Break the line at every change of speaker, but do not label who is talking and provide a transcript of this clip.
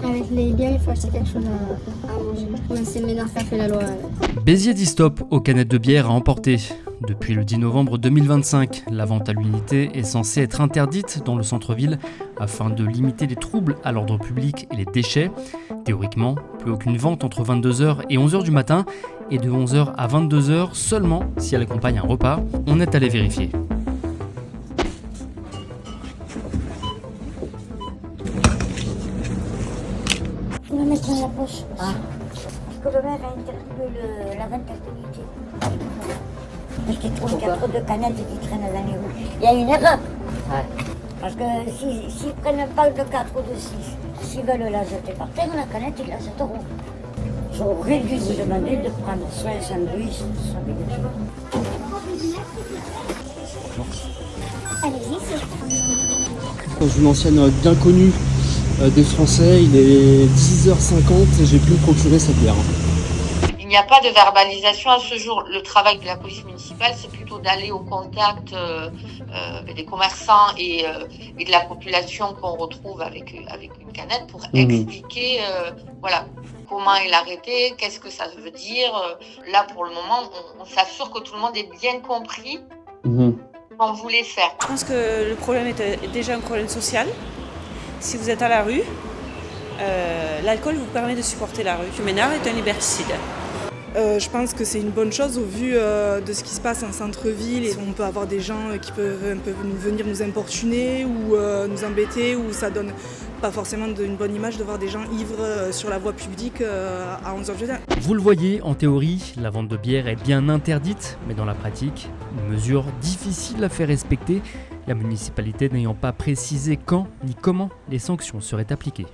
Avec les biens, il faut acheter quelque chose à manger. Même si Ménard a fait la loi.
Béziers dit stop aux canettes de bière à emporter. Depuis le 10 novembre 2025, la vente à l'unité est censée être interdite dans le centre-ville afin de limiter les troubles à l'ordre public et les déchets. Théoriquement, plus aucune vente entre 22h et 11h du matin et de 11h à 22h seulement si elle accompagne un repas. On est allé vérifier.
Je vais la mettre dans la poche. Ah. Parce que le maire a interdit la vente à l'unité. Parce qu'il trouve qu'il y a trop de canettes qui traînent dans les rues. Il y a une erreur. Ouais. Parce que s'ils prennent un pack de 4 ou de 6, s'ils veulent la jeter par terre, la canette, ils la jetteront. J'aurais dû vous demander de prendre soit un sandwich, soit des gâteaux.
Allez-y, c'est...
Dans une ancienne bien connue des Français, il est 10h50 et j'ai pu me procurer cette bière.
Il n'y a pas de verbalisation à ce jour. Le travail de la police municipale, c'est plutôt d'aller au contact des commerçants et de la population qu'on retrouve avec une canette pour expliquer voilà, comment est l'arrêté, qu'est-ce que ça veut dire. Là, pour le moment, on s'assure que tout le monde ait bien compris ce qu'on voulait faire.
Je pense que le problème est déjà un problème social. Si vous êtes à la rue, l'alcool vous permet de supporter la rue. Le Ménard est un liberticide.
Je pense que c'est une bonne chose au vu de ce qui se passe en centre-ville. Et on peut avoir des gens qui peuvent venir nous importuner ou nous embêter, ou ça donne pas forcément une bonne image de voir des gens ivres sur la voie publique à 11h du matin.
Vous le voyez, en théorie, la vente de bière est bien interdite, mais dans la pratique, une mesure difficile à faire respecter, la municipalité n'ayant pas précisé quand ni comment les sanctions seraient appliquées.